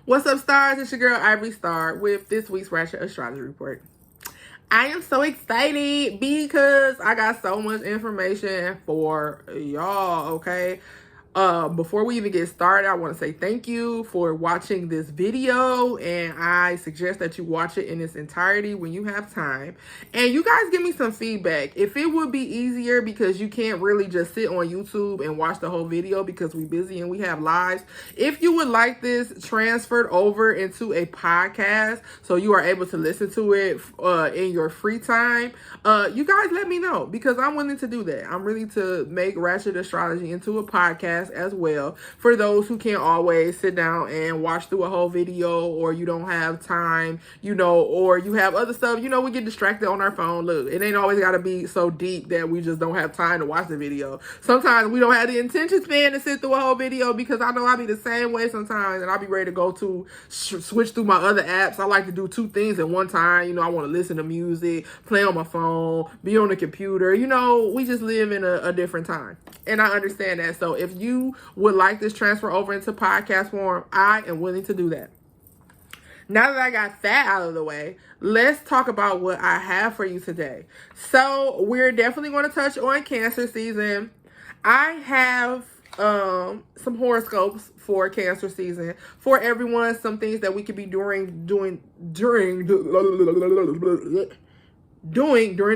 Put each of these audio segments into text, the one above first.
What's up, stars? It's your girl Ivory Star with this week's Ratchet Astrology Report. I am so excited because I got so much information for y'all, okay? Before we even get started, I want to say thank you for watching this video, and I suggest that you watch it in its entirety when you have time. And you guys give me some feedback. If it would be easier because you can't really just sit on YouTube and watch the whole video because we're busy and we have lives. If you would like this transferred over into a podcast so you are able to listen to it in your free time, you guys let me know because I'm willing to do that. I'm ready to make Ratchet Astrology into a podcast as well for those who can't always sit down and watch through a whole video, or you don't have time, or you have other stuff, we get distracted on our phone. Look, it ain't always got to be so deep that we just don't have time to watch the video. Sometimes we don't have the attention span to sit through a whole video, because I know I'll be the same way sometimes, and I'll be ready to go to switch through my other apps. I like to do two things at one time. I want to listen to music, play on my phone, be on the computer. We just live in a different time, and I understand that. So if you would like this transfer over into podcast form, I am willing to do that. Now that I got that out of the way, let's talk about what I have for you today. So we're definitely going to touch on Cancer season. I have some horoscopes for Cancer season for everyone, some things that we could be doing during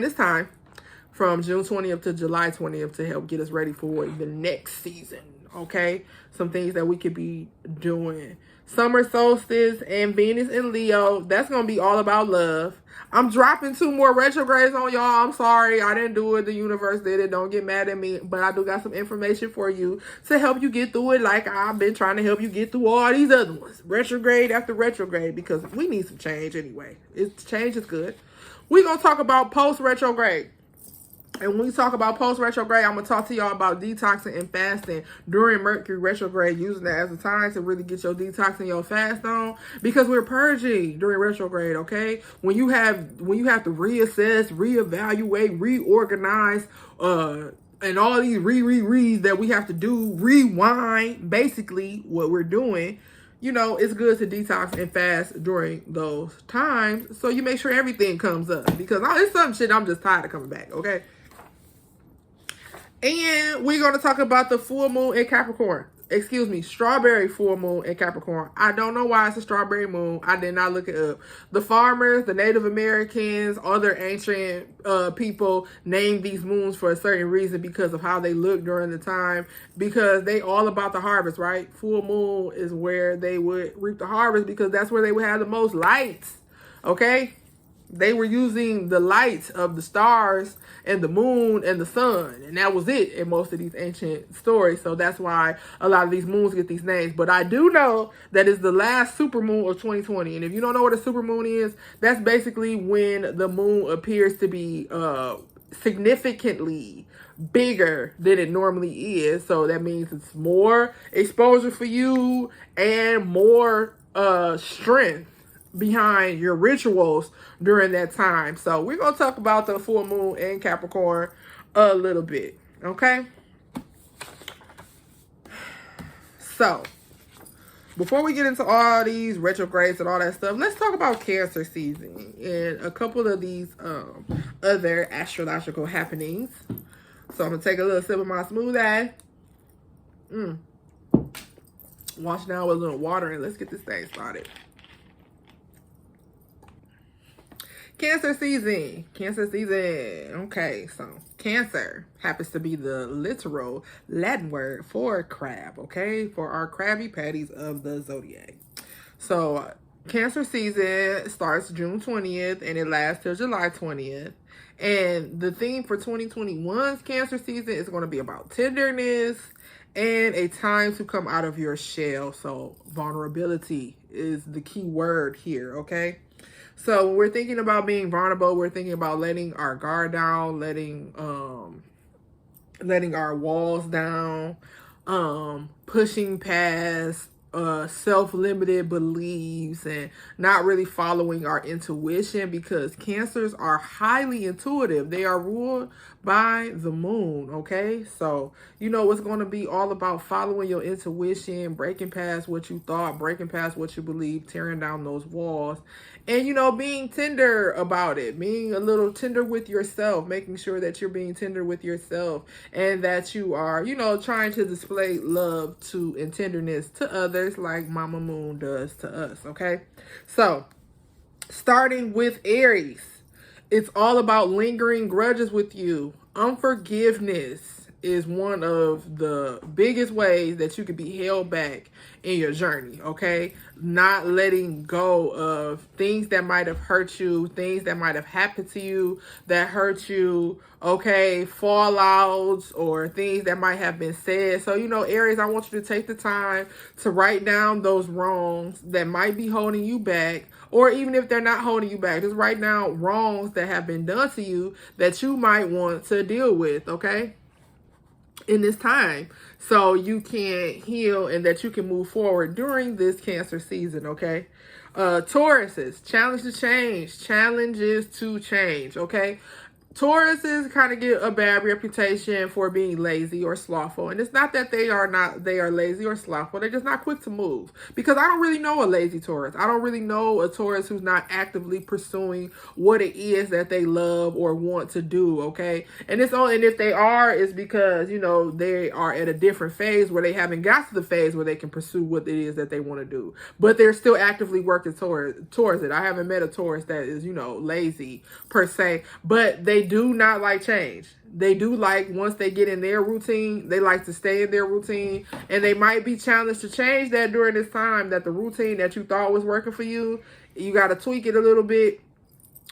this time from June 20th to July 20th to help get us ready for the next season, okay? Some things that we could be doing. Summer solstice and Venus in Leo, that's going to be all about love. I'm dropping 2 more retrogrades on y'all. I'm sorry, I didn't do it. The universe did it. Don't get mad at me. But I do got some information for you to help you get through it, like I've been trying to help you get through all these other ones. Retrograde after retrograde, because we need some change anyway. Change is good. We're going to talk about post-retrograde. And when we talk about post-retrograde, I'm going to talk to y'all about detoxing and fasting during Mercury retrograde, using that as a time to really get your detox and your fast on, because we're purging during retrograde, okay? When you have to reassess, reevaluate, reorganize, and all these re's that we have to do, rewind, basically what we're doing, it's good to detox and fast during those times so you make sure everything comes up, because it's some shit I'm just tired of coming back, okay? And we're going to talk about the full moon in Capricorn. Excuse me, strawberry full moon in Capricorn. I don't know why it's a strawberry moon. I did not look it up. The farmers, the Native Americans, other ancient people named these moons for a certain reason because of how they look during the time, because they all about the harvest, right? Full moon is where they would reap the harvest, because that's where they would have the most lights, okay? They were using the lights of the stars and the moon and the sun, and that was it in most of these ancient stories. So that's why a lot of these moons get these names. But I do know that it's the last supermoon of 2020. And if you don't know what a supermoon is, that's basically when the moon appears to be significantly bigger than it normally is. So that means it's more exposure for you and more strength behind your rituals during that time. So we're going to talk about the full moon in Capricorn a little bit, okay? So before we get into all these retrogrades and all that stuff, let's talk about Cancer season and a couple of these other astrological happenings. So I'm going to take a little sip of my smoothie. Wash down with a little water and let's get this thing started. Cancer season. Okay, so Cancer happens to be the literal Latin word for crab, okay? For our Krabby Patties of the zodiac. So Cancer season starts June 20th and it lasts till July 20th. And the theme for 2021's Cancer season is going to be about tenderness and a time to come out of your shell. So vulnerability is the key word here, okay? So when we're thinking about being vulnerable, we're thinking about letting our guard down, letting our walls down, pushing past self-limited beliefs and not really following our intuition, because Cancers are highly intuitive. They are ruled by the moon, okay? So, it's going to be all about following your intuition, breaking past what you thought, breaking past what you believe, tearing down those walls, and, being tender about it, being a little tender with yourself, making sure that you're being tender with yourself and that you are, trying to display love to and tenderness to others like Mama Moon does to us, okay? So, starting with Aries, it's all about lingering grudges with you. Unforgiveness is one of the biggest ways that you could be held back in your journey, okay? Not letting go of things that might have hurt you, things that might have happened to you that hurt you, okay? Fallouts or things that might have been said. So, Aries, I want you to take the time to write down those wrongs that might be holding you back, or even if they're not holding you back, just write down wrongs that have been done to you that you might want to deal with, okay? In this time, so you can heal and that you can move forward during this Cancer season, okay? Tauruses, challenges to change, okay? Tauruses kind of get a bad reputation for being lazy or slothful. And it's not that they are lazy or slothful. They're just not quick to move. Because I don't really know a lazy Taurus. I don't really know a Taurus who's not actively pursuing what it is that they love or want to do, okay? And if they are, it's because, they are at a different phase where they haven't got to the phase where they can pursue what it is that they want to do. But they're still actively working towards it. I haven't met a Taurus that is, lazy per se, but they do not like change. They do like, once they get in their routine, they like to stay in their routine, and they might be challenged to change that during this time, that the routine that you thought was working for you, you got to tweak it a little bit.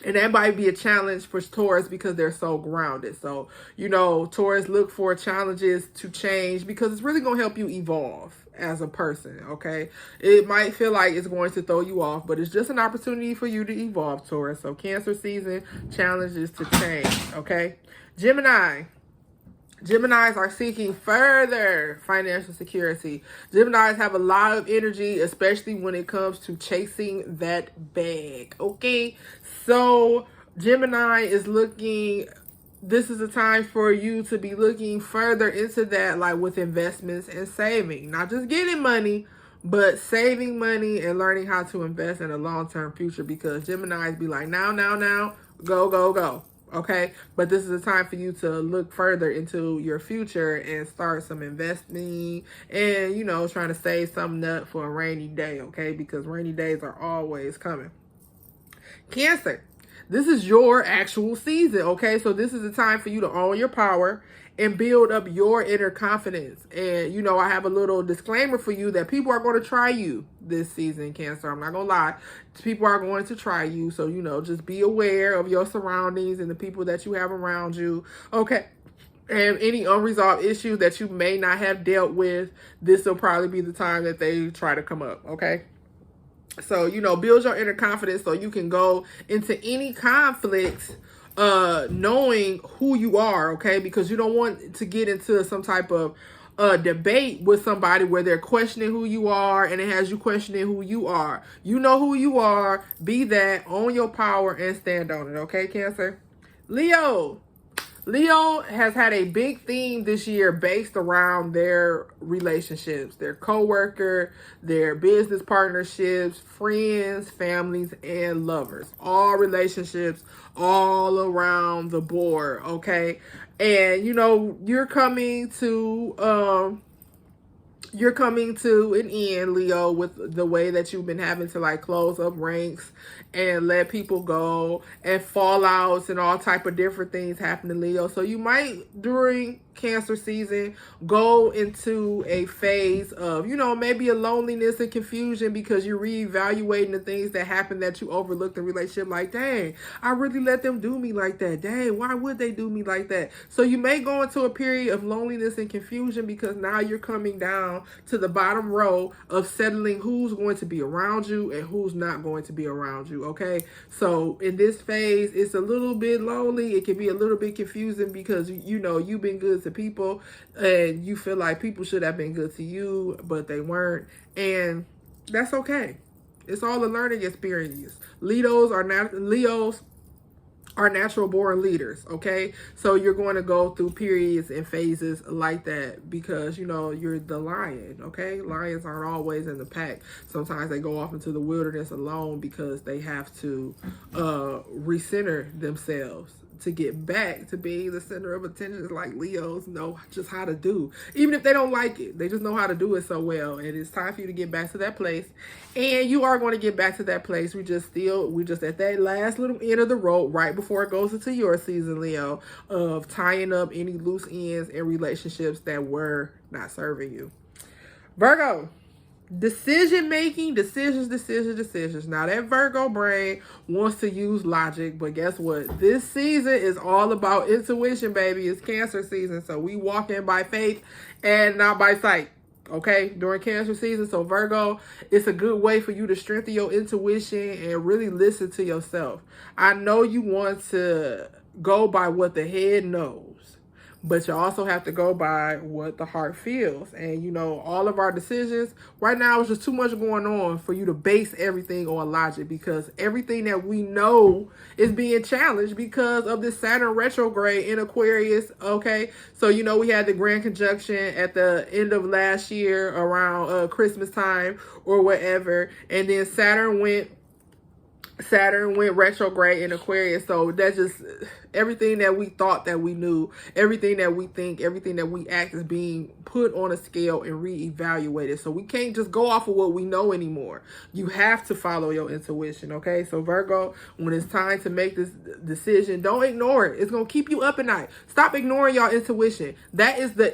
And that might be a challenge for Taurus because they're so grounded. So, Taurus, look for challenges to change because it's really going to help you evolve as a person, okay? It might feel like it's going to throw you off, but it's just an opportunity for you to evolve, Taurus. So, Cancer season, challenges to change, okay? Geminis are seeking further financial security. Geminis have a lot of energy, especially when it comes to chasing that bag, okay? So, Gemini is this is a time for you to be looking further into that, like with investments and saving. Not just getting money, but saving money and learning how to invest in a long-term future, because Geminis be like, now, go. Okay, but this is a time for you to look further into your future and start some investing and, trying to save something up for a rainy day, okay? Because rainy days are always coming. Cancer, this is your actual season, okay? So this is a time for you to own your power and build up your inner confidence. And, I have a little disclaimer for you that people are going to try you this season, Cancer. I'm not going to lie. People are going to try you. So, just be aware of your surroundings and the people that you have around you, okay? And any unresolved issues that you may not have dealt with, this will probably be the time that they try to come up, okay? So, build your inner confidence so you can go into any conflicts knowing who you are, okay? Because you don't want to get into some type of debate with somebody where they're questioning who you are and it has you questioning who you are. You know who you are, be that, own your power, and stand on it, okay, Cancer? Leo has had a big theme this year based around their relationships, their co-worker, their business partnerships, friends, families, and lovers. All relationships all around the board, okay? And, you're coming to an end, Leo, with the way that you've been having to close up ranks and let people go, and fallouts and all type of different things happen to Leo. So you might, during Cancer season, go into a phase of, maybe a loneliness and confusion because you're reevaluating the things that happened that you overlooked in relationship. Like, dang, I really let them do me like that. Dang, why would they do me like that? So you may go into a period of loneliness and confusion because now you're coming down to the bottom row of settling who's going to be around you and who's not going to be around you, okay? So in this phase, it's a little bit lonely. It can be a little bit confusing because, you've been good to to people, and you feel like people should have been good to you, but they weren't. And that's okay. It's all a learning experience. Leos are natural born leaders, okay? So you're going to go through periods and phases like that because, you know, you're the lion, okay? Lions aren't always in the pack. Sometimes they go off into the wilderness alone because they have to recenter themselves to get back to being the center of attention. Like Leos know just how to do. Even if they don't like it, they just know how to do it so well. And it's time for you to get back to that place. And you are going to get back to that place. We're just at that last little end of the road right before it goes into your season, Leo, of tying up any loose ends in relationships that were not serving you. Virgo. Decisions. Now that Virgo brain wants to use logic, but guess what? This season is all about intuition, baby. It's Cancer season, so we walk in by faith and not by sight. Okay, during Cancer season. So Virgo, it's a good way for you to strengthen your intuition and really listen to yourself. I know you want to go by what the head knows, but you also have to go by what the heart feels. And, you know, all of our decisions right now is just too much going on for you to base everything on logic, because everything that we know is being challenged because of this Saturn retrograde in Aquarius, okay? So, you know, we had the grand conjunction at the end of last year around Christmas time or whatever. And then Saturn went retrograde in Aquarius. So that's just everything that we thought that we knew, everything that we think, everything that we act is being put on a scale and reevaluated. So we can't just go off of what we know anymore. You have to follow your intuition, okay? So Virgo, when it's time to make this decision, don't ignore it. It's going to keep you up at night. Stop ignoring your intuition. That is the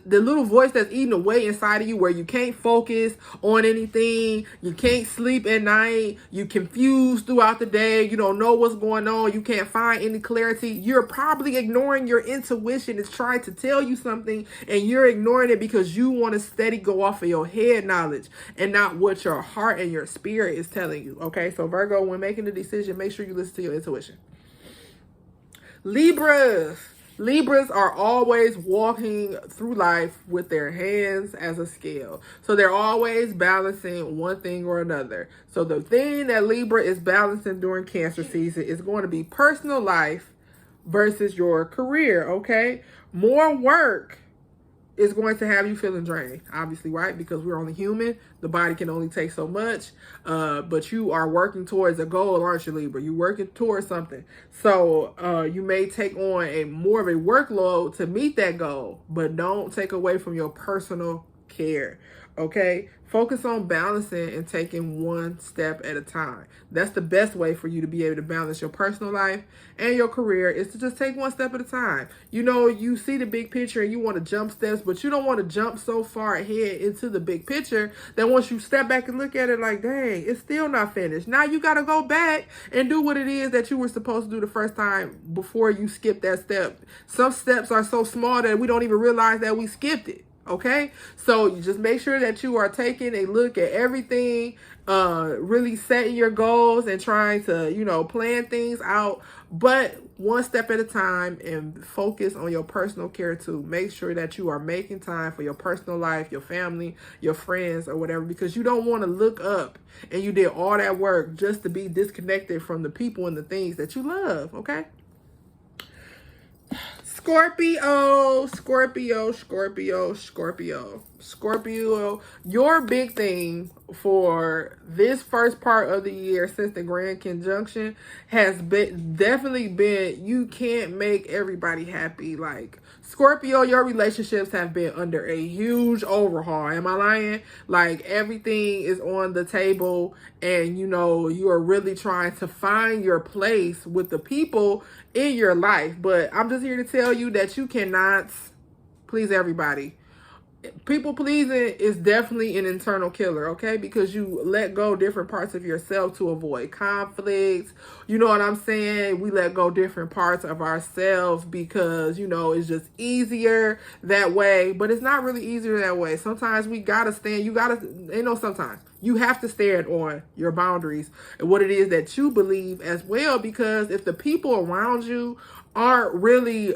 little voice that's eating away inside of you, where you can't focus on anything. You can't sleep at night. You confused throughout the day. You don't know what's going on. You can't find any clarity. You're probably ignoring your intuition. It's trying to tell you something, and you're ignoring it because you want to steady go off of your head knowledge and not what your heart and your spirit is telling you. Okay, so Virgo, when making a decision, make sure you listen to your intuition. Libras are always walking through life with their hands as a scale. So they're always balancing one thing or another. So the thing that Libra is balancing during Cancer season is going to be personal life versus your career, okay? More work is going to have you feeling drained, obviously, right? Because we're only human. The body can only take so much. But you are working towards a goal, aren't you, Libra? You're working towards something. So you may take on more of a workload to meet that goal, but don't take away from your personal care, okay? Focus on balancing and taking one step at a time. That's the best way for you to be able to balance your personal life and your career, is to just take one step at a time. You know, you see the big picture and you want to jump steps, but you don't want to jump so far ahead into the big picture that once you step back and look at it like, dang, it's still not finished. Now you got to go back and do what it is that you were supposed to do the first time before you skip that step. Some steps are so small that we don't even realize that we skipped it. Okay, so you just make sure that you are taking a look at everything, really setting your goals and trying to, you know, plan things out, but one step at a time, and focus on your personal care too. Make sure that you are making time for your personal life, your family, your friends, or whatever, because you don't want to look up and you did all that work just to be disconnected from the people and the things that you love, okay? Scorpio, your big thing for this first part of the year since the grand conjunction has definitely been, you can't make everybody happy. Like, Scorpio, your relationships have been under a huge overhaul. Am I lying? Like, everything is on the table, and you know, you are really trying to find your place with the people in your life. But I'm just here to tell you that you cannot please everybody. People pleasing is definitely an internal killer, okay? Because you let go different parts of yourself to avoid conflicts. You know what I'm saying? We let go different parts of ourselves because, you know, it's just easier that way. But it's not really easier that way. Sometimes we gotta stand. Sometimes you have to stand on your boundaries and what it is that you believe as well. Because if the people around you aren't really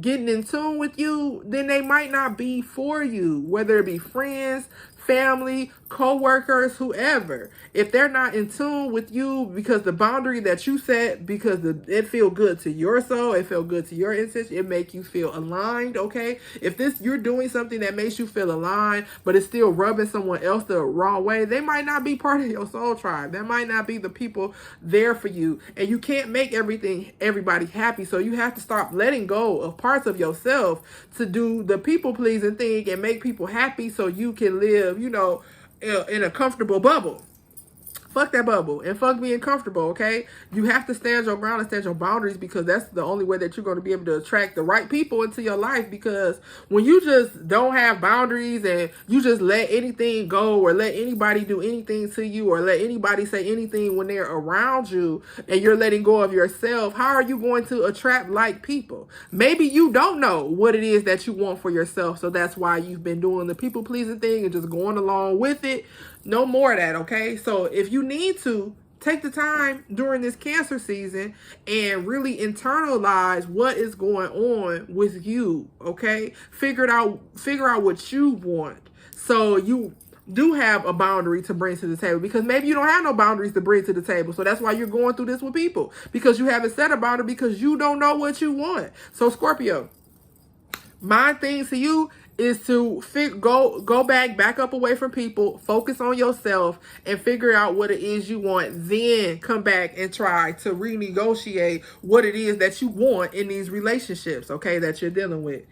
getting in tune with you, then they might not be for you, whether it be friends, family, co-workers, whoever. If they're not in tune with you because the boundary that you set, because it feel good to your soul, it feel good to your intention, it make you feel aligned, okay? If you're doing something that makes you feel aligned, but it's still rubbing someone else the wrong way, they might not be part of your soul tribe. That might not be the people there for you. And you can't make everybody happy. So you have to stop letting go of parts of yourself to do the people pleasing thing and make people happy so you can live, in a comfortable bubble. Fuck that bubble and fuck being comfortable, okay? You have to stand your ground and stand your boundaries, because that's the only way that you're going to be able to attract the right people into your life. Because when you just don't have boundaries and you just let anything go, or let anybody do anything to you, or let anybody say anything when they're around you, and you're letting go of yourself, how are you going to attract like people? Maybe you don't know what it is that you want for yourself, so that's why you've been doing the people pleasing thing and just going along with it. No more of that, okay? So if you need to, take the time during this Cancer season and really internalize what is going on with you, okay? Figure out what you want. So you do have a boundary to bring to the table, because maybe you don't have no boundaries to bring to the table. So that's why you're going through this with people, because you haven't set a boundary, because you don't know what you want. So Scorpio, my thing to you is to go back up away from people, focus on yourself, and figure out what it is you want. Then come back and try to renegotiate what it is that you want in these relationships, okay, that you're dealing with.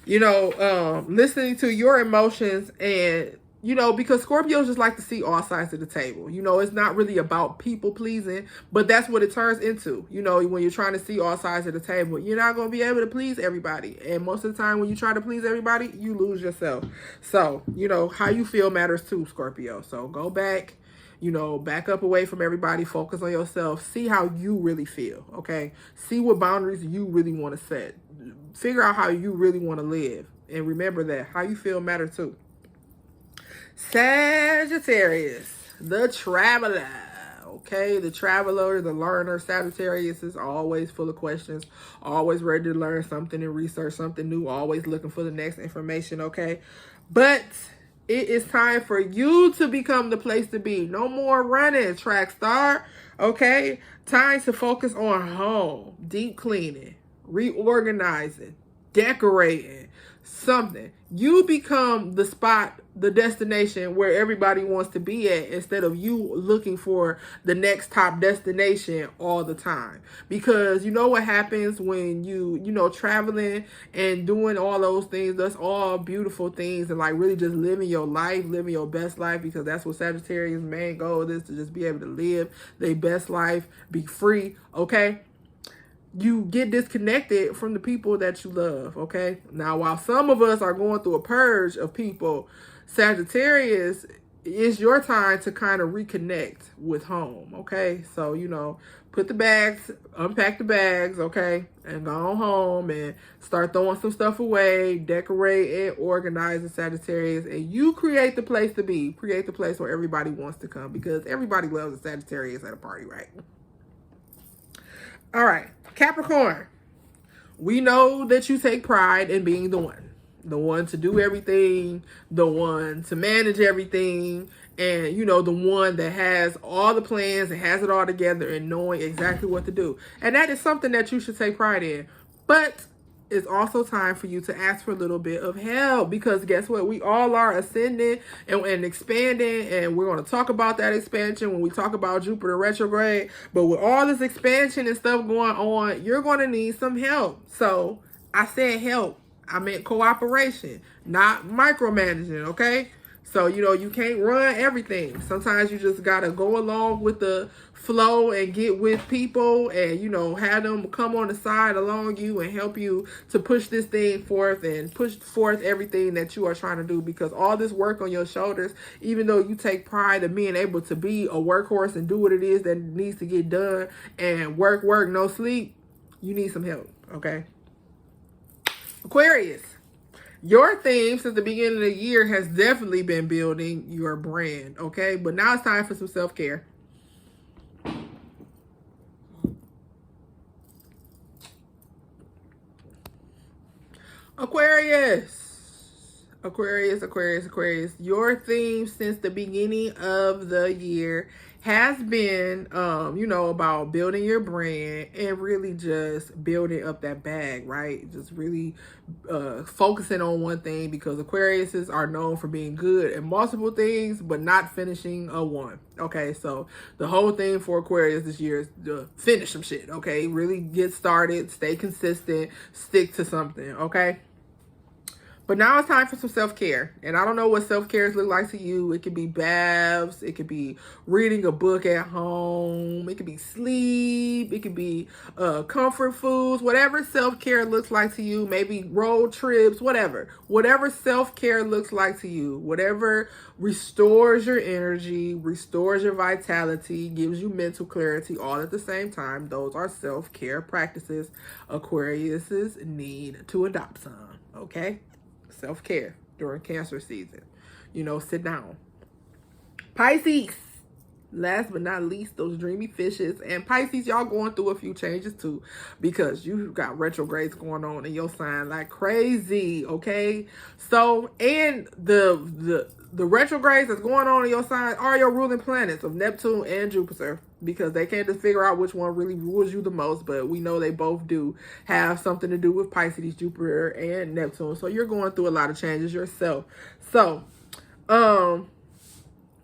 Listening to your emotions, and because Scorpios just like to see all sides of the table. It's not really about people pleasing, but that's what it turns into. When you're trying to see all sides of the table, you're not going to be able to please everybody. And most of the time when you try to please everybody, you lose yourself. So, how you feel matters too, Scorpio. So go back, back up away from everybody, focus on yourself, see how you really feel, okay? See what boundaries you really want to set. Figure out how you really want to live. And remember that how you feel matters too. Sagittarius, the traveler, okay? The traveler, the learner. Sagittarius is always full of questions, always ready to learn something and research something new, always looking for the next information, okay? But it is time for you to become the place to be. No more running, track star, okay? Time to focus on home, deep cleaning, reorganizing, decorating, something. You become the spot, the destination where everybody wants to be at, instead of you looking for the next top destination all the time. Because you know what happens when you traveling and doing all those things. That's all beautiful things, and like really just living your life, living your best life, because that's what Sagittarius' main goal is, to just be able to live their best life, be free, okay? You get disconnected from the people that you love, okay? Now, while some of us are going through a purge of people, Sagittarius, it's your time to kind of reconnect with home, okay? So, put the bags, unpack the bags, okay? And go home and start throwing some stuff away, decorate and organize the Sagittarius, and you create the place to be. Create the place where everybody wants to come, because everybody loves a Sagittarius at a party, right? All right, Capricorn, we know that you take pride in being the one to do everything, the one to manage everything, and, the one that has all the plans and has it all together and knowing exactly what to do. And that is something that you should take pride in. But it's also time for you to ask for a little bit of help, because guess what? We all are ascending and expanding, and we're going to talk about that expansion when we talk about Jupiter retrograde. But with all this expansion and stuff going on, you're going to need some help. So I said help. I meant cooperation, not micromanaging, okay? So, you can't run everything. Sometimes you just got to go along with the flow and get with people and, have them come on the side along you and help you to push this thing forth and push forth everything that you are trying to do. Because all this work on your shoulders, even though you take pride in being able to be a workhorse and do what it is that needs to get done and work, no sleep, you need some help, okay? Aquarius. Your theme since the beginning of the year has definitely been building your brand, okay? But now it's time for some self-care. Aquarius. Aquarius, Aquarius, Aquarius. Your theme since the beginning of the year has been, about building your brand and really just building up that bag, right? Just really focusing on one thing, because Aquariuses are known for being good at multiple things, but not finishing a one. Okay, so the whole thing for Aquarius this year is to finish some shit, okay? Really get started, stay consistent, stick to something, okay? But now it's time for some self-care. And I don't know what self-care look like to you. It could be baths. It could be reading a book at home. It could be sleep. It could be comfort foods. Whatever self-care looks like to you. Maybe road trips, whatever. Whatever self-care looks like to you. Whatever restores your energy, restores your vitality, gives you mental clarity all at the same time. Those are self-care practices Aquariuses need to adopt some. Okay? Self-care during Cancer season. Sit down. Pisces. Last but not least, those dreamy fishes. And Pisces, y'all going through a few changes too, because you got retrogrades going on in your sign like crazy, okay? So, and the retrogrades that's going on in your sign are your ruling planets of Neptune and Jupiter, because they can't just figure out which one really rules you the most, but we know they both do have something to do with Pisces, Jupiter, and Neptune. So you're going through a lot of changes yourself. So,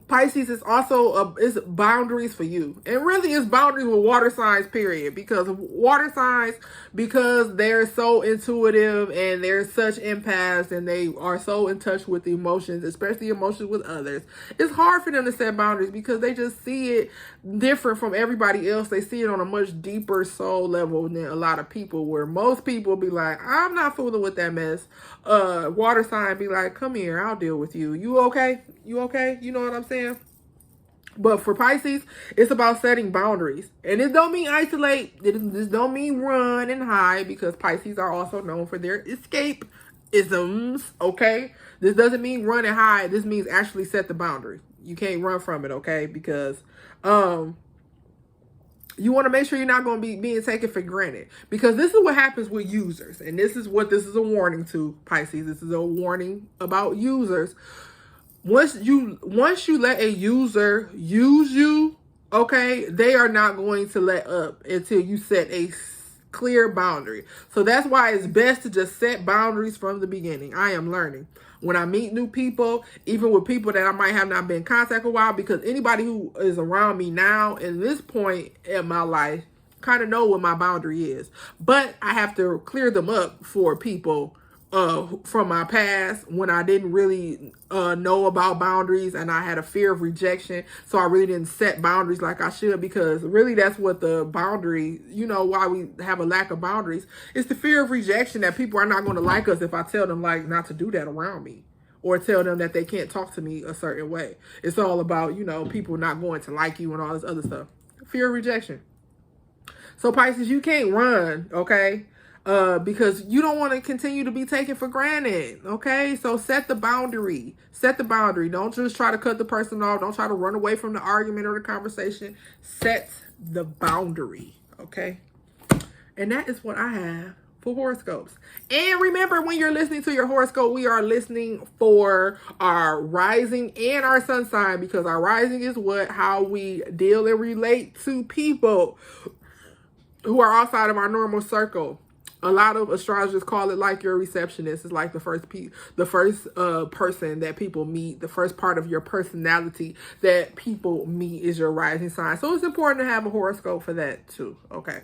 Pisces is also is boundaries for you, and really it's boundaries with water signs, period. Because water signs, because they're so intuitive and they're such empaths and they are so in touch with the emotions, especially emotions with others. It's hard for them to set boundaries because they just see it different from everybody else. They see it on a much deeper soul level than a lot of people. Where most people be like, "I'm not fooling with that mess." Water sign be like, "Come here, I'll deal with you. You okay? You okay?" You know what I'm saying? But for Pisces, it's about setting boundaries. And it don't mean isolate. This don't mean run and hide, because Pisces are also known for their escapisms, okay? This doesn't mean run and hide. This means actually set the boundary. You can't run from it, okay? Because you want to make sure you're not going to be being taken for granted. Because this is what happens with users. And this is a warning to Pisces. This is a warning about users. Once you let a user use you, okay, they are not going to let up until you set a clear boundary. So that's why it's best to just set boundaries from the beginning. I am learning. When I meet new people, even with people that I might have not been in contact a while, because anybody who is around me now in this point in my life kind of know what my boundary is. But I have to clear them up for people from my past, when I didn't really know about boundaries and I had a fear of rejection. So I really didn't set boundaries like I should, because really that's what the boundary, why we have a lack of boundaries. It's the fear of rejection, that people are not going to like us if I tell them like not to do that around me, or tell them that they can't talk to me a certain way. It's all about, people not going to like you and all this other stuff. Fear of rejection. So Pisces, you can't run, okay? Because you don't want to continue to be taken for granted, okay? So set the boundary. Set the boundary. Don't just try to cut the person off. Don't try to run away from the argument or the conversation. Set the boundary, okay? And that is what I have for horoscopes. And remember, when you're listening to your horoscope, we are listening for our rising and our sun sign, because our rising is how we deal and relate to people who are outside of our normal circle. A lot of astrologers call it like your receptionist. It's like the first person that people meet. The first part of your personality that people meet is your rising sign. So it's important to have a horoscope for that too. Okay.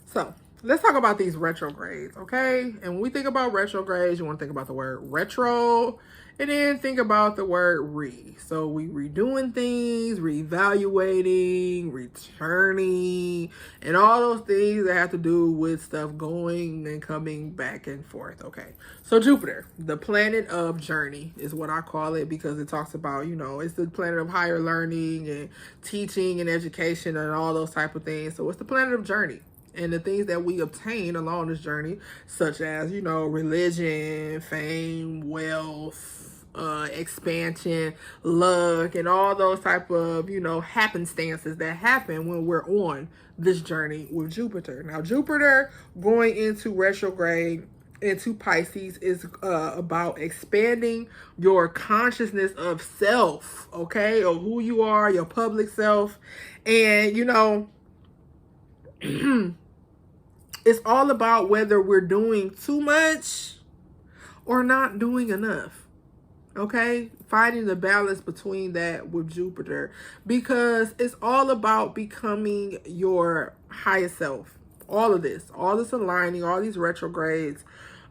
So let's talk about these retrogrades, okay? And when we think about retrogrades, you want to think about the word retro, and then think about the word re. So we redoing things, reevaluating, returning, and all those things that have to do with stuff going and coming back and forth, okay? So Jupiter, the planet of journey is what I call it, because it talks about, it's the planet of higher learning and teaching and education and all those type of things. So it's the planet of journey. And the things that we obtain along this journey, such as, religion, fame, wealth, expansion, luck, and all those type of, you know, happenstances that happen when we're on this journey with Jupiter. Now, Jupiter going into retrograde into Pisces is about expanding your consciousness of self, okay, or who you are, your public self. And, you know, it's all about whether we're doing too much or not doing enough. Okay, finding the balance between that with Jupiter, because it's all about becoming your highest self. All this aligning, all these retrogrades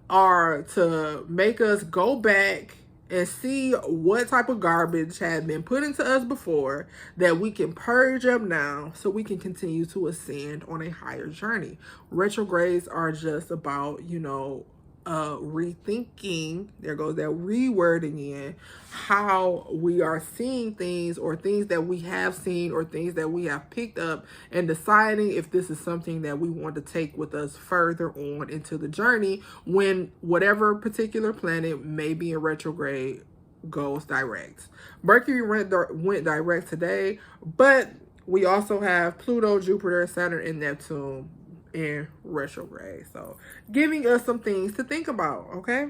are to make us go back and see what type of garbage had been put into us before that we can purge up now so we can continue to ascend on a higher journey. Retrogrades are just about, you know, rethinking, there goes that rewording in, how we are seeing things, or things that we have seen, or things that we have picked up, and deciding if this is something that we want to take with us further on into the journey when whatever particular planet may be in retrograde goes direct. Mercury went direct today, but we also have Pluto, Jupiter, Saturn, and Neptune in retrograde, so giving us some things to think about. Okay,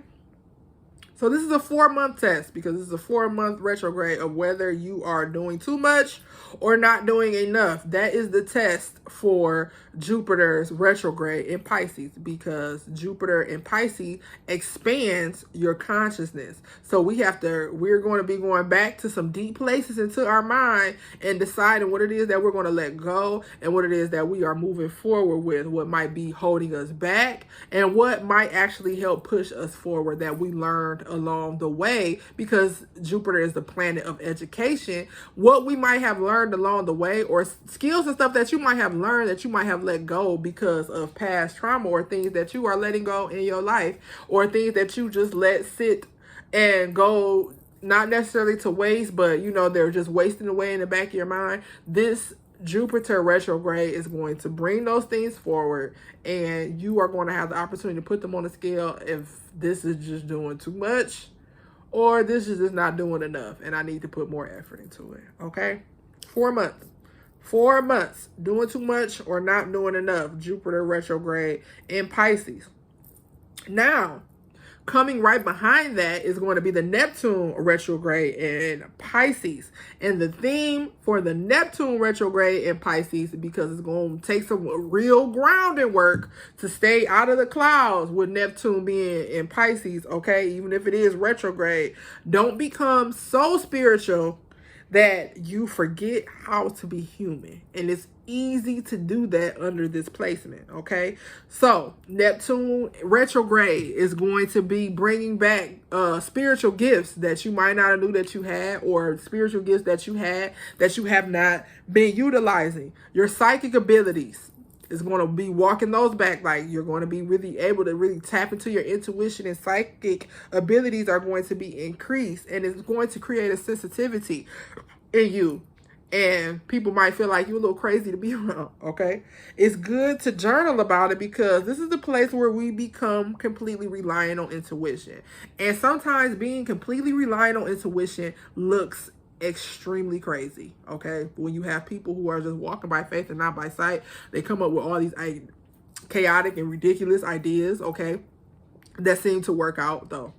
so this is a 4-month test, because this is a 4-month retrograde of whether you are doing too much or not doing enough. That is the test for Jupiter's retrograde in Pisces, because Jupiter in Pisces expands your consciousness. So we're going to be going back to some deep places into our mind and deciding what it is that we're going to let go, and what it is that we are moving forward with, what might be holding us back, and what might actually help push us forward that we learned along the way, because Jupiter is the planet of education. What we might have learned along the way, or skills and stuff that you might have learned that you might have let go because of past trauma, or things that you are letting go in your life, or things that you just let sit and go, not necessarily to waste, but you know, they're just wasting away in the back of your mind. This Jupiter retrograde is going to bring those things forward, and you are going to have the opportunity to put them on the scale if this is just doing too much, or this is just not doing enough and I need to put more effort into it. Okay, 4 months. 4 months, doing too much or not doing enough. Jupiter retrograde in Pisces. Now, coming right behind that is going to be the Neptune retrograde in Pisces. And the theme for the Neptune retrograde in Pisces, because it's going to take some real grounding work to stay out of the clouds with Neptune being in Pisces, okay? Even if it is retrograde, don't become so spiritual that you forget how to be human. And it's easy to do that under this placement, okay? So Neptune retrograde is going to be bringing back spiritual gifts that you might not have knew that you had, or spiritual gifts that you had that you have not been utilizing. Your psychic abilities is going to be walking those back. Like, you're going to be really able to really tap into your intuition, and psychic abilities are going to be increased, and it's going to create a sensitivity in you. And people might feel like you're a little crazy to be around, okay? It's good to journal about it, because this is the place where we become completely reliant on intuition. And sometimes being completely reliant on intuition looks extremely crazy, okay? When you have people who are just walking by faith and not by sight, they come up with all these chaotic and ridiculous ideas, okay, that seem to work out, though.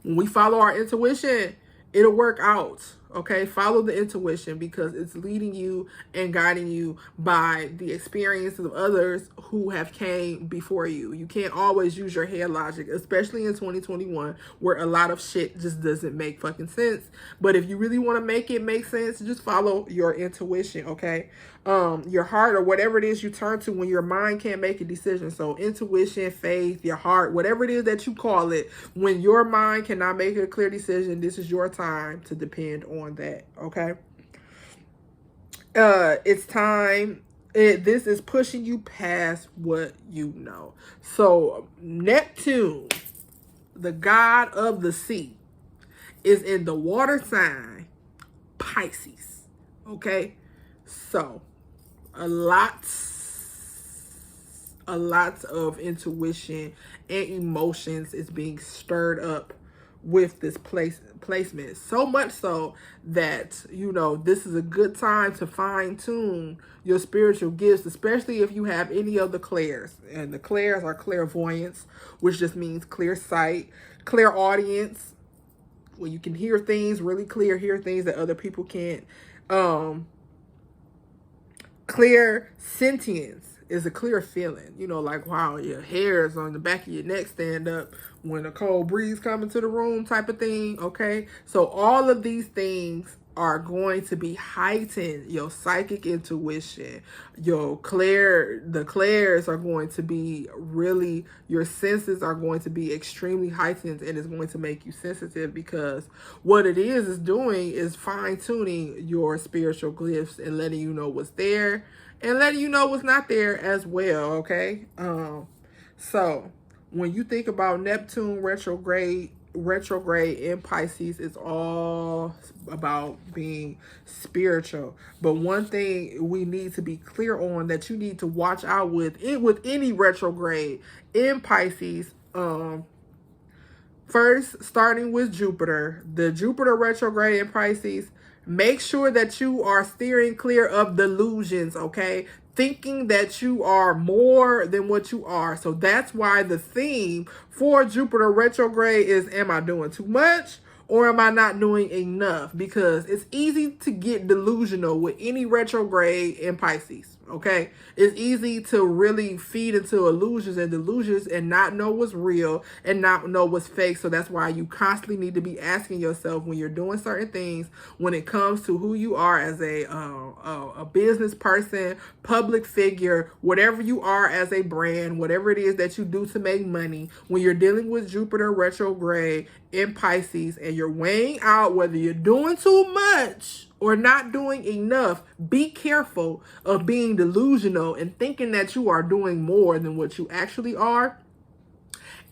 When we follow our intuition, it'll work out. Okay, follow the intuition, because it's leading you and guiding you by the experiences of others who have came before you. You can't always use your head logic, especially in 2021, where a lot of shit just doesn't make fucking sense. But if you really want to make it make sense, just follow your intuition, okay? Your heart, or whatever it is you turn to when your mind can't make a decision. So intuition, faith, your heart, whatever it is that you call it, when your mind cannot make a clear decision, this is your time to depend on that, okay? It's time. This is pushing you past what you know. So Neptune, the god of the sea, is in the water sign Pisces, okay? So a lot of intuition and emotions is being stirred up with this placement. So much so that, you know, this is a good time to fine tune your spiritual gifts, especially if you have any of the clairs. And the clairs are clairvoyance, which just means clear sight, clairaudience, where you can hear things really clear, hear things that other people can't. Clear sentience is a clear feeling, you know, like, wow, your hairs on the back of your neck stand up when a cold breeze comes into the room type of thing. Okay, so all of these things are going to be heightened. Your psychic intuition, the clairs are going to be really, your senses are going to be extremely heightened, and it's going to make you sensitive, because what it is doing is fine-tuning your spiritual gifts and letting you know what's there and letting you know what's not there as well. Okay, so when you think about Neptune retrograde in Pisces, it's all about being spiritual. But one thing we need to be clear on, that you need to watch out with any retrograde in Pisces, first starting with Jupiter, the Jupiter retrograde in Pisces, make sure that you are steering clear of delusions, okay? Thinking that you are more than what you are. So that's why the theme for Jupiter retrograde is, am I doing too much or am I not doing enough? Because it's easy to get delusional with any retrograde in Pisces, okay? It's easy to really feed into illusions and delusions and not know what's real and not know what's fake. So that's why you constantly need to be asking yourself when you're doing certain things, when it comes to who you are as a business person, public figure, whatever you are as a brand, whatever it is that you do to make money, when you're dealing with Jupiter retrograde in Pisces and you're weighing out whether you're doing too much or not doing enough, be careful of being delusional and thinking that you are doing more than what you actually are,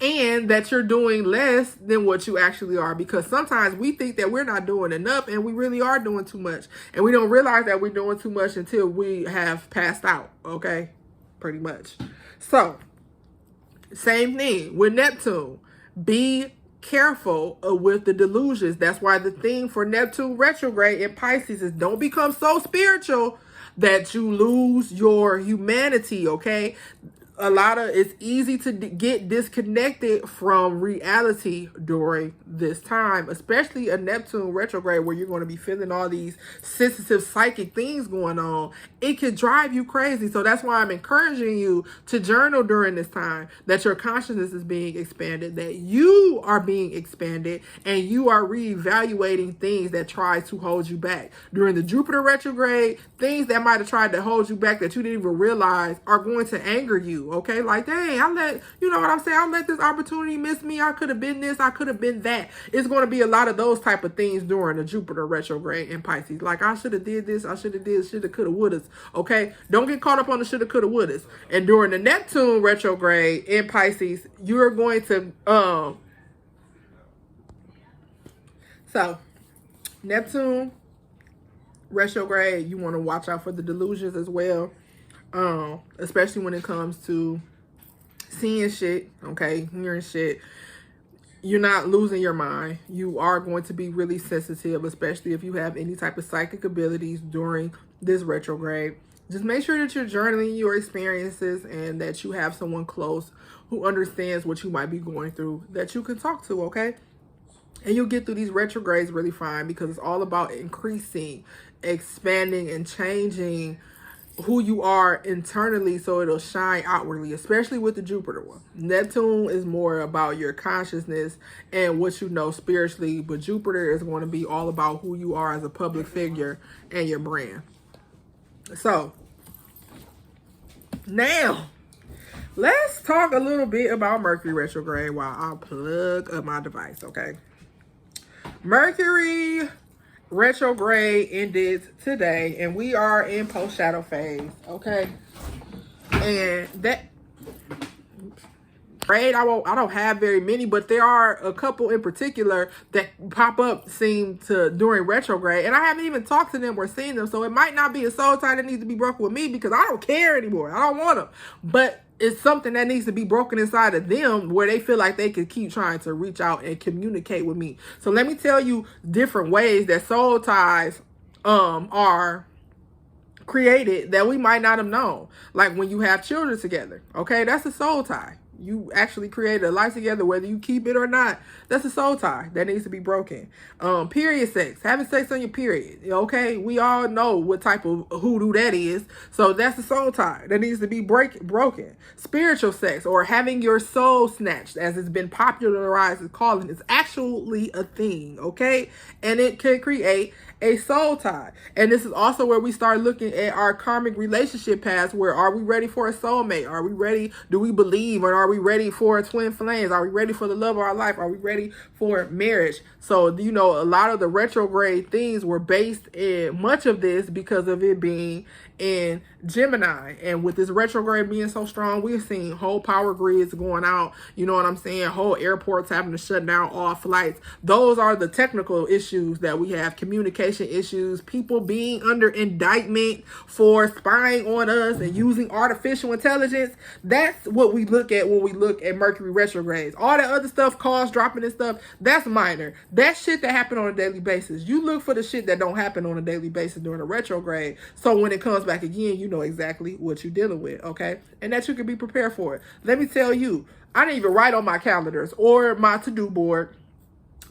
and that you're doing less than what you actually are. Because sometimes we think that we're not doing enough and we really are doing too much, and we don't realize that we're doing too much until we have passed out, okay? Pretty much. So, same thing with Neptune. Be careful with the delusions. That's why the theme for Neptune retrograde in Pisces is, don't become so spiritual that you lose your humanity, okay? It's easy to get disconnected from reality during this time, especially a Neptune retrograde where you're going to be feeling all these sensitive psychic things going on. It can drive you crazy. So that's why I'm encouraging you to journal during this time, that your consciousness is being expanded, that you are being expanded, and you are reevaluating things that try to hold you back. During the Jupiter retrograde, things that might have tried to hold you back that you didn't even realize are going to anger you. Okay, like, dang, you know what I'm saying? I let this opportunity miss me. I could have been this, I could have been that. It's going to be a lot of those type of things during the Jupiter retrograde in Pisces. Like, I should have did this, I should have did, shoulda, coulda, wouldas. Okay, don't get caught up on the shoulda, coulda, wouldas. And during the Neptune retrograde in Pisces, you're going to so Neptune retrograde, you want to watch out for the delusions as well. Especially when it comes to seeing shit, okay, hearing shit. You're not losing your mind. You are going to be really sensitive, especially if you have any type of psychic abilities during this retrograde. Just make sure that you're journaling your experiences and that you have someone close who understands what you might be going through that you can talk to, okay? And you'll get through these retrogrades really fine, because it's all about increasing, expanding, and changing who you are internally so it'll shine outwardly, especially with the Jupiter one. Neptune is more about your consciousness and what you know spiritually, but Jupiter is going to be all about who you are as a public figure and your brand. So, now, let's talk a little bit about Mercury retrograde while I plug up my device, okay? Mercury retrograde ended today, and we are in post shadow phase, okay? And that grade, I don't have very many, but there are a couple in particular that pop up during retrograde, and I haven't even talked to them or seen them, so it might not be a soul tie that needs to be broken with me, because I don't care anymore. I don't want them. But it's something that needs to be broken inside of them where they feel like they can keep trying to reach out and communicate with me. So let me tell you different ways that soul ties are created that we might not have known. Like when you have children together, okay, that's a soul tie. You actually created a life together, whether you keep it or not. That's a soul tie that needs to be broken. Period sex, having sex on your period. Okay, we all know what type of hoodoo that is. So that's a soul tie that needs to be broken. Spiritual sex, or having your soul snatched, as it's been popularized as calling, is actually a thing. Okay, and it can create a soul tie. And this is also where we start looking at our karmic relationship paths, where are we ready for a soulmate? Are we ready? Do we believe? Or are we ready for twin flames? Are we ready for the love of our life? Are we ready for marriage? So, you know, a lot of the retrograde things were based in much of this because of it being in Gemini. And with this retrograde being so strong, we've seen whole power grids going out. You know what I'm saying? Whole airports having to shut down all flights. Those are the technical issues that we have. Communication issues, people being under indictment for spying on us and using artificial intelligence. That's what we look at when we look at Mercury retrogrades. All that other stuff, cars dropping and stuff, that's minor. That's shit that happen on a daily basis. You look for the shit that don't happen on a daily basis during a retrograde. So when it comes back again, you know exactly what you're dealing with, okay? And that you can be prepared for it. Let me tell you, I didn't even write on my calendars or my to-do board,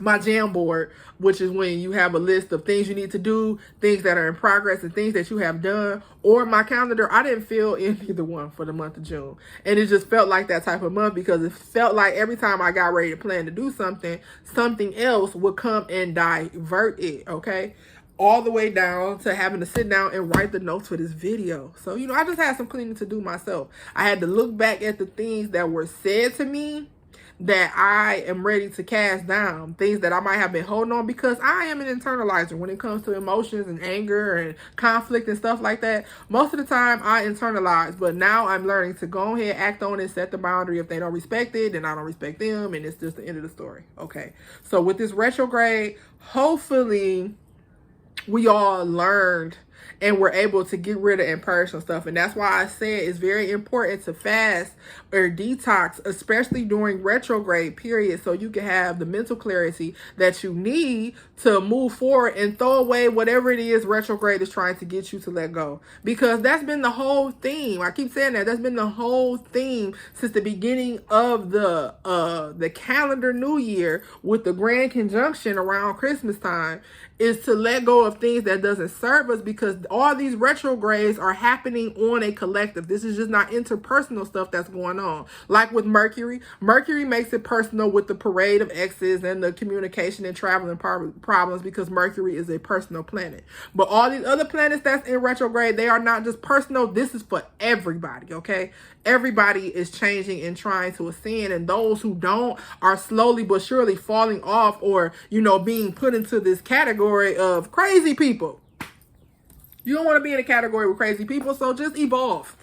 my jam board, which is when you have a list of things you need to do, things that are in progress, and things that you have done, or my calendar. I didn't fill in either one for the month of June. And it just felt like that type of month because it felt like every time I got ready to plan to do something, something else would come and divert it, okay? All the way down to having to sit down and write the notes for this video. So, you know, I just had some cleaning to do myself. I had to look back at the things that were said to me that I am ready to cast down, things that I might have been holding on, because I am an internalizer when it comes to emotions and anger and conflict and stuff like that. Most of the time I internalize, but now I'm learning to go ahead, act on it, set the boundary. If they don't respect it, then I don't respect them, and it's just the end of the story. Okay, so with this retrograde, hopefully we all learned and we're able to get rid of and purge some stuff. And that's why I said it's very important to fast or detox, especially during retrograde period, so you can have the mental clarity that you need to move forward and throw away whatever it is retrograde is trying to get you to let go. Because that's been the whole theme. I keep saying that. That's been the whole theme since the beginning of the calendar new year, with the grand conjunction around Christmas time, is to let go of things that doesn't serve us, because all these retrogrades are happening on a collective. This is just not interpersonal stuff that's going on. Like with Mercury, Mercury makes it personal with the parade of exes and the communication and traveling problems, because Mercury is a personal planet. But all these other planets that's in retrograde, they are not just personal. This is for everybody, okay? Everybody is changing and trying to ascend, and those who don't are slowly but surely falling off, or, you know, being put into this category of crazy people. You don't want to be in a category with crazy people, so just evolve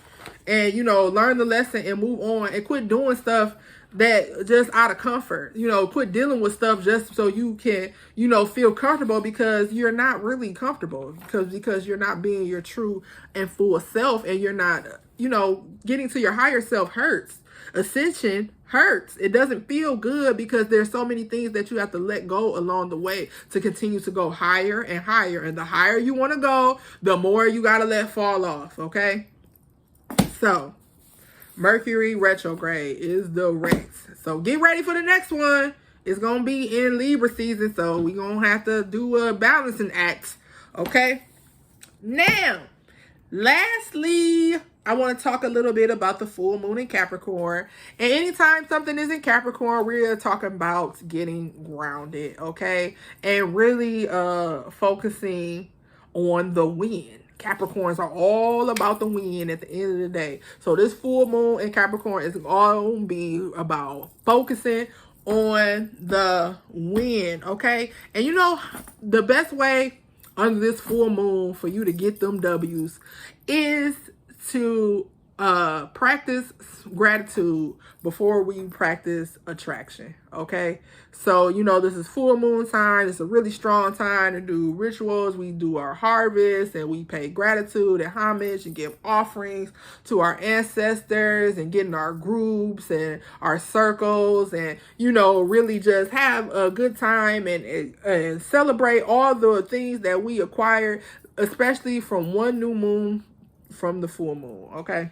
and, you know, learn the lesson and move on, and quit doing stuff that just out of comfort. You know, quit dealing with stuff just so you can, you know, feel comfortable, because you're not really comfortable, because you're not being your true and full self, and you're not, you know, getting to your higher self hurts. Ascension hurts. It doesn't feel good, because there's so many things that you have to let go along the way to continue to go higher and higher. And the higher you want to go, the more you got to let fall off, okay? So, Mercury retrograde is the Rex. So get ready for the next one. It's going to be in Libra season, so we're going to have to do a balancing act, okay? Now, lastly, I want to talk a little bit about the full moon in Capricorn. And anytime something is in Capricorn, we're talking about getting grounded, okay? And really focusing on the win. Capricorns are all about the win at the end of the day. So this full moon in Capricorn is all going to be about focusing on the win, okay? And you know, the best way under this full moon for you to get them W's is to practice gratitude before we practice attraction. Okay, so you know this is full moon time. It's a really strong time to do rituals. We do our harvest and we pay gratitude and homage and give offerings to our ancestors and get in our groups and our circles and you know really just have a good time and celebrate all the things that we acquired, especially from one new moon from the full moon. Okay.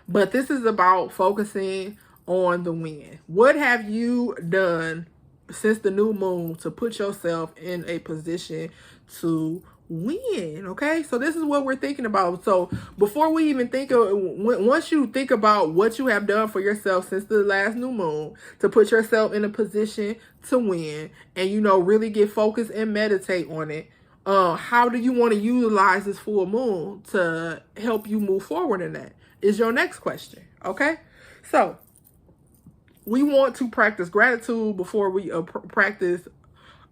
But this is about focusing on the win. What have you done since the new moon to put yourself in a position to win? Okay, so this is what we're thinking about. So before we even think of, once you think about what you have done for yourself since the last new moon to put yourself in a position to win, and you know really get focused and meditate on it, how do you want to utilize this full moon to help you move forward in that? Is your next question. Okay, so we want to practice gratitude before we practice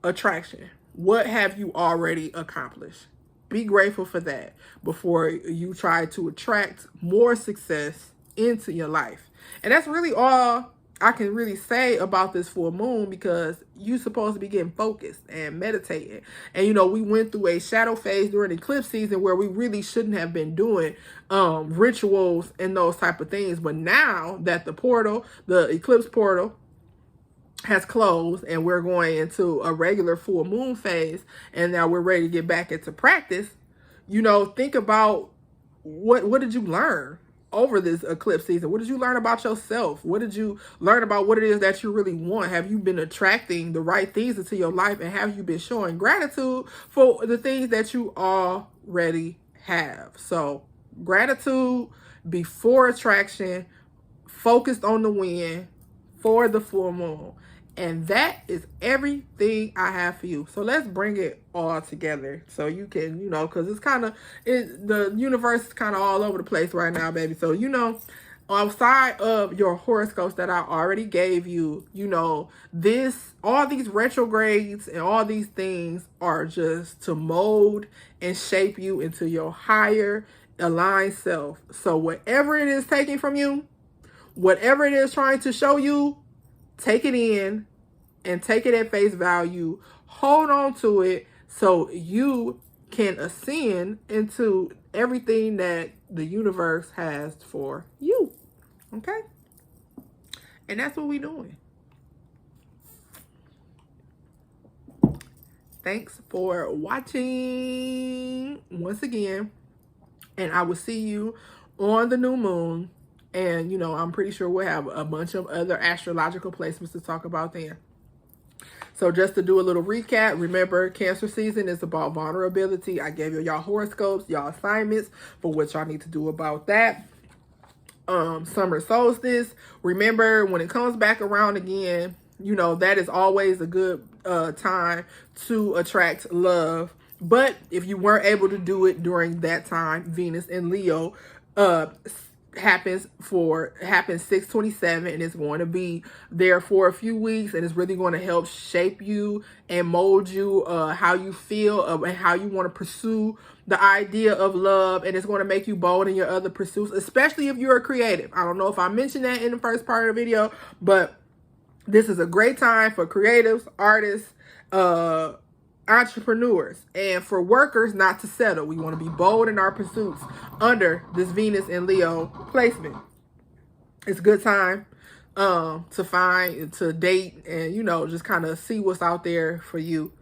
attraction. What have you already accomplished? Be grateful for that before you try to attract more success into your life. And that's really all I can really say about this full moon, because you're supposed to be getting focused and meditating. And you know, we went through a shadow phase during eclipse season where we really shouldn't have been doing rituals and those type of things. But now that the eclipse portal has closed and we're going into a regular full moon phase, and now we're ready to get back into practice, you know, think about what did you learn over this eclipse season? What did you learn about yourself? What did you learn about what it is that you really want? Have you been attracting the right things into your life? And have you been showing gratitude for the things that you already have? So gratitude before attraction, focused on the win for the full moon. And that is everything I have for you. So let's bring it all together so you can, you know, because the universe is kind of all over the place right now, baby. So, you know, outside of your horoscopes that I already gave you, you know, all these retrogrades and all these things are just to mold and shape you into your higher aligned self. So whatever it is taking from you, whatever it is trying to show you, take it in and take it at face value. Hold on to it so you can ascend into everything that the universe has for you. Okay? And that's what we're doing. Thanks for watching once again. And I will see you on the new moon. And, you know, I'm pretty sure we'll have a bunch of other astrological placements to talk about then. So just to do a little recap, remember, Cancer season is about vulnerability. I gave you y'all horoscopes, y'all assignments for what y'all need to do about that. Summer solstice, remember, when it comes back around again, you know, that is always a good time to attract love. But if you weren't able to do it during that time, Venus in Leo happens 6/27, and it's going to be there for a few weeks, and it's really going to help shape you and mold you how you feel and how you want to pursue the idea of love. And it's going to make you bold in your other pursuits, especially if you're a creative. I don't know if I mentioned that in the first part of the video, but this is a great time for creatives, artists, entrepreneurs, and for workers not to settle. We want to be bold in our pursuits under this Venus and Leo placement. It's a good time to date and, you know, just kind of see what's out there for you.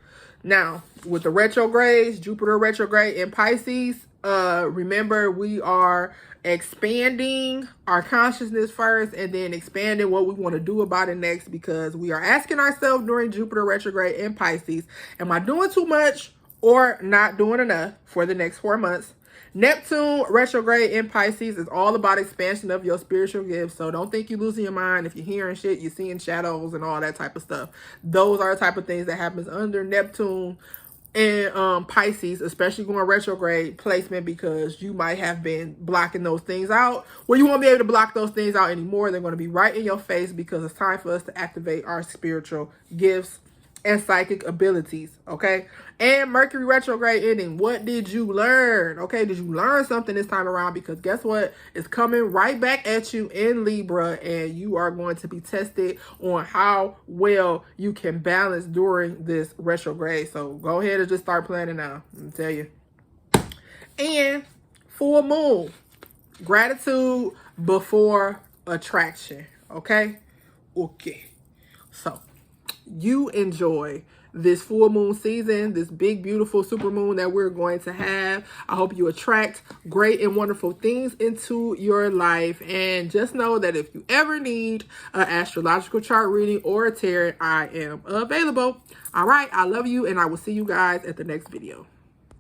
Now, with the retrogrades, Jupiter retrograde in Pisces, remember, we are expanding our consciousness first and then expanding what we want to do about it next, because we are asking ourselves during Jupiter retrograde in Pisces, am I doing too much or not doing enough for the next 4 months? Neptune retrograde in Pisces is all about expansion of your spiritual gifts. So don't think you're losing your mind if you're hearing shit, you're seeing shadows and all that type of stuff. Those are the type of things that happens under Neptune and Pisces, especially going retrograde placement, because you might have been blocking those things out. Well, you won't be able to block those things out anymore. They're going to be right in your face, because it's time for us to activate our spiritual gifts and psychic abilities, okay? And Mercury retrograde ending. What did you learn? Okay, did you learn something this time around? Because guess what? It's coming right back at you in Libra, and you are going to be tested on how well you can balance during this retrograde. So go ahead and just start planning now. I'm tell you. And full moon. Gratitude before attraction, okay? Okay. So you enjoy this full moon season, this big, beautiful super moon that we're going to have. I hope you attract great and wonderful things into your life. And just know that if you ever need an astrological chart reading or a tarot, I am available. All right. I love you, and I will see you guys at the next video.